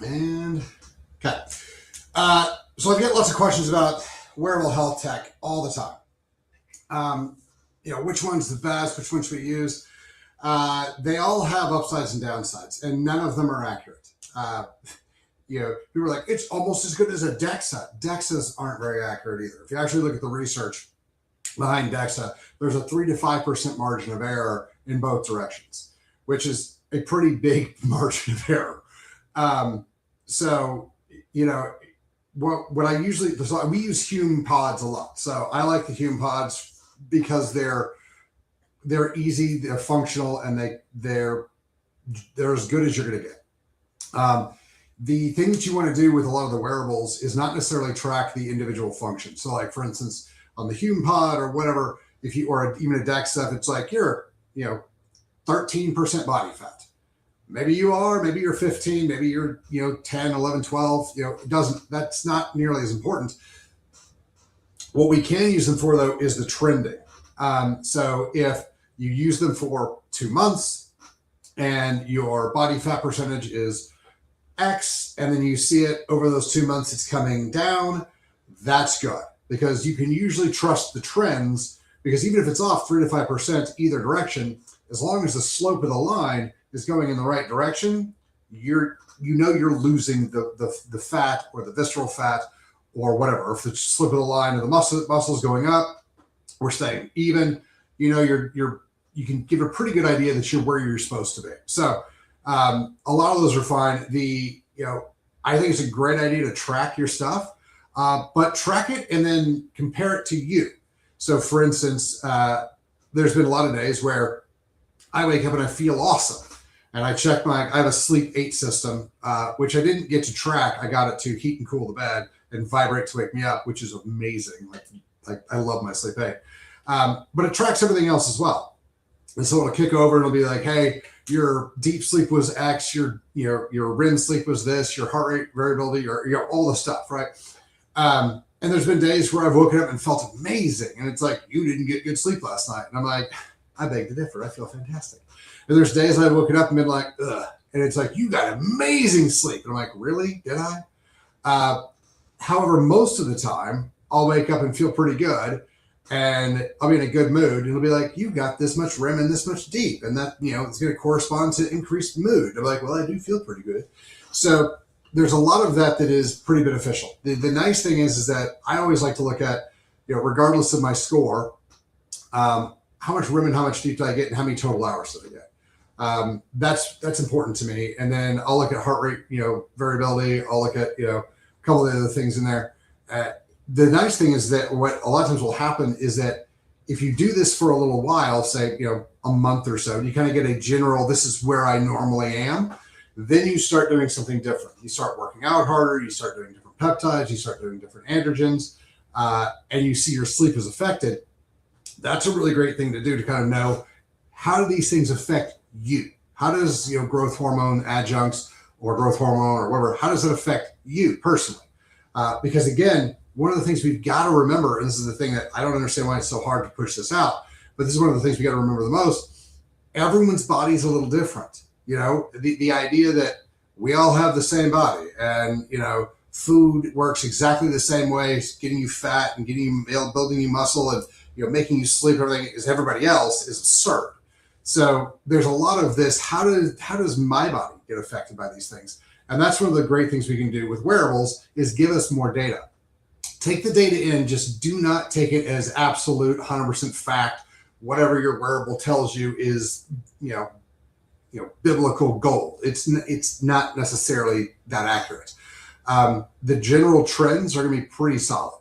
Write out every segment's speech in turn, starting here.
And okay. So I get lots of questions about wearable health tech all the time. Um, which one's the best? Which one should we use? They all have upsides and downsides, and none of them are accurate. People are like, it's almost as good as a DEXA. DEXAs aren't very accurate either. If you actually look at the research behind DEXA, there's a 3 to 5% margin of error in both directions, which is a pretty big margin of error. So, what I usually, so we use Hume pods a lot. So I like the Hume pods because they're easy, they're functional, and they're as good as you're going to get. The thing that you want to do with a lot of the wearables is not necessarily track the individual function. So, like for instance, on the Hume pod or whatever, even a DEXA, it's like you're 13% body fat. Maybe you are, maybe you're 15, maybe you're 10, 11, 12. That's not nearly as important. What we can use them for though is the trending. So if you use them for 2 months and your body fat percentage is X, and then you see it over those 2 months, it's coming down, that's good, because you can usually trust the trends, because even if it's off 3 to 5% either direction, as long as the slope of the line is going in the right direction, you're losing the fat or the visceral fat or whatever. If the slope of the line of the muscle's going up, we're staying even. You can give a pretty good idea that you're where you're supposed to be. So a lot of those are fine. I think it's a great idea to track your stuff, but track it and then compare it to you. So for instance, there's been a lot of days where I wake up and I feel awesome. And I check I have a Sleep 8 system, which I didn't get to track. I got it to heat and cool the bed and vibrate to wake me up, which is amazing. Like I love my Sleep 8. But it tracks everything else as well. And so it'll kick over and it'll be like, hey, your deep sleep was X, your REM sleep was this, your heart rate variability, all the stuff, right? And there's been days where I've woken up and felt amazing. And it's like, you didn't get good sleep last night. And I'm like, I beg to differ. I feel fantastic. And there's days I've woken up and been like, ugh. And it's like, you got amazing sleep. And I'm like, really? Did I? However, most of the time, I'll wake up and feel pretty good. And I'll be in a good mood. And it'll be like, you got this much REM and this much deep. And that, it's going to correspond to increased mood. I'm like, well, I do feel pretty good. So there's a lot of that is pretty beneficial. The nice thing is that I always like to look at, regardless of my score, how much REM and how much deep did I get and how many total hours did I get? That's important to me. And then I'll look at heart rate, variability. I'll look at, a couple of the other things in there. The nice thing is that what a lot of times will happen is that if you do this for a little while, say, a month or so, you kind of get a general, this is where I normally am. Then you start doing something different. You start working out harder. You start doing different peptides. You start doing different androgens, and you see your sleep is affected. That's a really great thing to do to kind of know, how do these things affect you? How does, growth hormone adjuncts or growth hormone or whatever, how does it affect you personally? Because again, one of the things we've got to remember, and this is the thing that I don't understand why it's so hard to push this out, but this is one of the things we got to remember the most. Everyone's body is a little different. The idea that we all have the same body and, food works exactly the same way, getting you fat and getting you, building you muscle and, making you sleep and everything as everybody else is absurd. So there's a lot of this. How does my body get affected by these things? And that's one of the great things we can do with wearables is give us more data. Take the data in, just do not take it as absolute 100% fact. Whatever your wearable tells you is, biblical gold. It's not necessarily that accurate. The general trends are going to be pretty solid.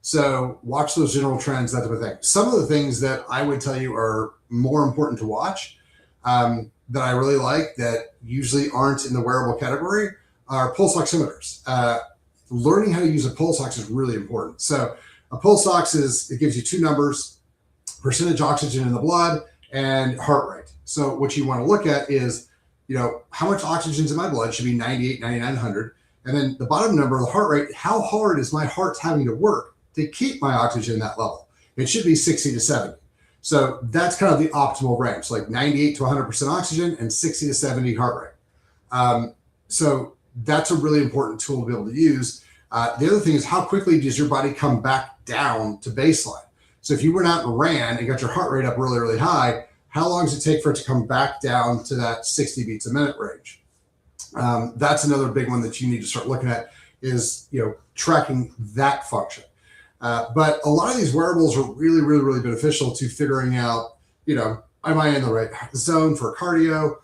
So watch those general trends, that type of thing. Some of the things that I would tell you are more important to watch, that I really like that usually aren't in the wearable category, are pulse oximeters. Learning how to use a pulse ox is really important. So a pulse ox it gives you two numbers, percentage oxygen in the blood and heart rate. So what you want to look at is, how much oxygen's in my blood should be 98, 99, 100. And then the bottom number, the heart rate, how hard is my heart having to work to keep my oxygen that level? It should be 60 to 70. So that's kind of the optimal range, like 98 to 100% oxygen and 60 to 70 heart rate. So that's a really important tool to be able to use. The other thing is, how quickly does your body come back down to baseline? So if you went out and ran and got your heart rate up really, really high, how long does it take for it to come back down to that 60 beats a minute range? That's another big one that you need to start looking at, is, tracking that function. But a lot of these wearables are really, really, really beneficial to figuring out, am I in the right zone for cardio?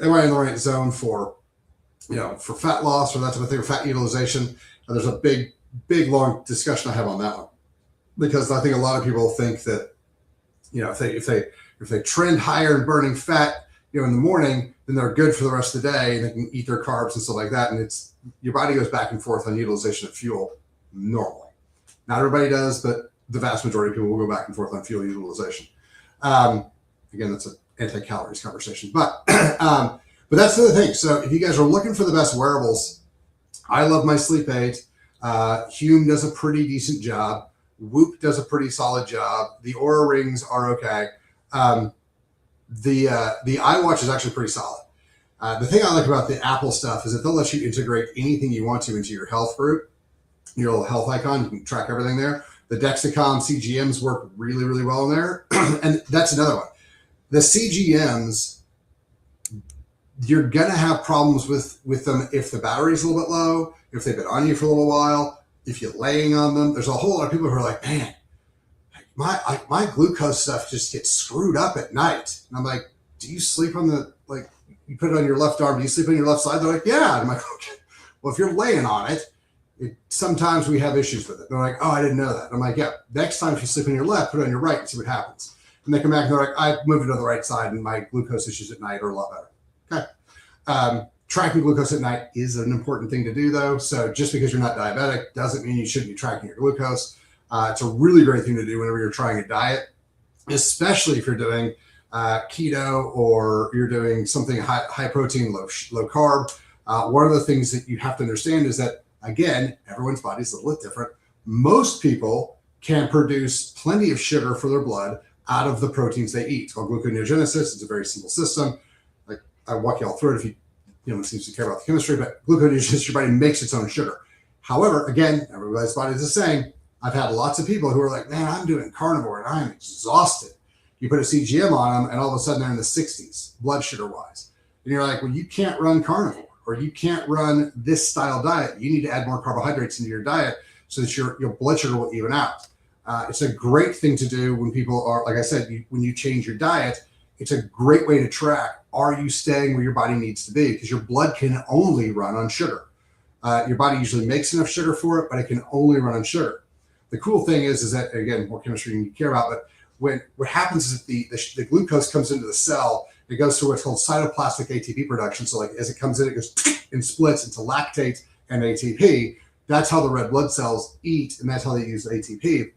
Am I in the right zone for, for fat loss or that type of thing, or fat utilization? And there's a big, long discussion I have on that one, because I think a lot of people think that, if they trend higher in burning fat, in the morning, then they're good for the rest of the day and they can eat their carbs and stuff like that. And your body goes back and forth on utilization of fuel normally. Not everybody does, but the vast majority of people will go back and forth on fuel utilization. Again, that's an anti-calories conversation, but that's the other thing. So if you guys are looking for the best wearables, I love my sleep aid. Hume does a pretty decent job. Whoop does a pretty solid job. The Oura rings are okay. The iWatch is actually pretty solid. The thing I like about the Apple stuff is that they'll let you integrate anything you want to into your health group, your little health icon. You can track everything there. The Dexcom CGMs work really, really well in there. And that's another one. The CGMs, you're going to have problems with them if the battery's a little bit low, if they've been on you for a little while, if you're laying on them. There's a whole lot of people who are like, man, my glucose stuff just gets screwed up at night. And I'm like, do you sleep on you put it on your left arm, do you sleep on your left side? They're like, yeah. And I'm like, okay. Well, if you're laying on it, sometimes we have issues with it. They're like, oh, I didn't know that. And I'm like, yeah, next time if you sleep on your left, put it on your right and see what happens. And they come back and they're like, I moved it to the right side and my glucose issues at night are a lot better. Okay. Tracking glucose at night is an important thing to do, though. So just because you're not diabetic doesn't mean you shouldn't be tracking your glucose. It's a really great thing to do whenever you're trying a diet, especially if you're doing keto or you're doing something high protein, low carb. One of the things that you have to understand is that, again, everyone's body is a little bit different. Most people can produce plenty of sugar for their blood out of the proteins they eat. It's called gluconeogenesis. It's a very simple system. Like, I walk you all through it if you seems to care about the chemistry, but gluconeogenesis, your body makes its own sugar. However, again, everybody's body is the same. I've had lots of people who are like, man, I'm doing carnivore and I'm exhausted. You put a CGM on them and all of a sudden they're in the 60s, blood sugar wise. And you're like, well, you can't run carnivore or you can't run this style diet. You need to add more carbohydrates into your diet so that your blood sugar will even out. It's a great thing to do when people are, like I said, when you change your diet. It's a great way to track, are you staying where your body needs to be? Because your blood can only run on sugar. Your body usually makes enough sugar for it, but it can only run on sugar. The cool thing is that, again, more chemistry than you care about, but what happens is that the glucose comes into the cell, it goes through what's called cytoplasmic ATP production. So like as it comes in, it goes and splits into lactate and ATP. That's how the red blood cells eat, and that's how they use ATP,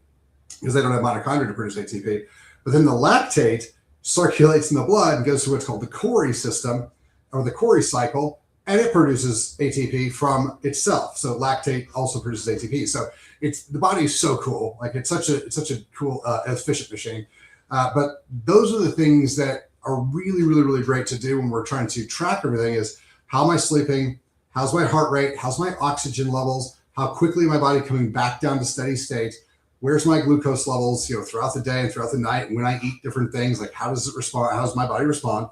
because they don't have mitochondria to produce ATP. But then the lactate circulates in the blood and goes through what's called the Cori system, or the Cori cycle, and it produces ATP from itself. So lactate also produces ATP. So the body is so cool. Like it's such a cool, efficient machine. But those are the things that are really, really, really great to do when we're trying to track everything. Is how am I sleeping? How's my heart rate? How's my oxygen levels? How quickly my body coming back down to steady state? Where's my glucose levels, throughout the day and throughout the night? And when I eat different things, like how does it respond? How does my body respond?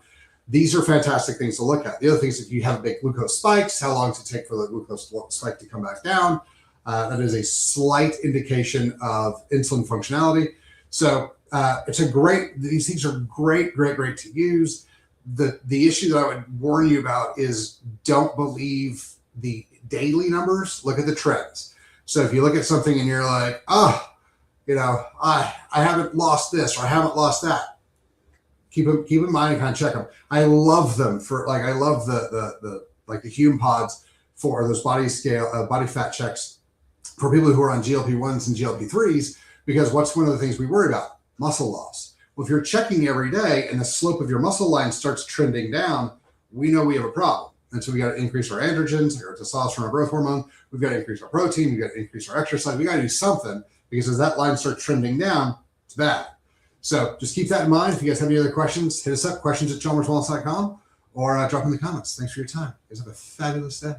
These are fantastic things to look at. The other thing is if you have big glucose spikes, how long does it take for the glucose spike to come back down? That is a slight indication of insulin functionality. So these things are great to use. The issue that I would warn you about is don't believe the daily numbers, look at the trends. So if you look at something and you're like, I haven't lost this or I haven't lost that, keep in mind and kind of check them. I love them I love the Hume pods for those body fat checks for people who are on GLP-1s and GLP-3s, because what's one of the things we worry about? Muscle loss. Well, if you're checking every day and the slope of your muscle line starts trending down, we know we have a problem. And so we got to increase our androgens, our testosterone, our growth hormone. We've got to increase our protein. We've got to increase our exercise. We got to do something, because as that line starts trending down, it's bad. So just keep that in mind. If you guys have any other questions, hit us up, questions@chalmerswellness.com, or drop in the comments. Thanks for your time. You guys have a fabulous day.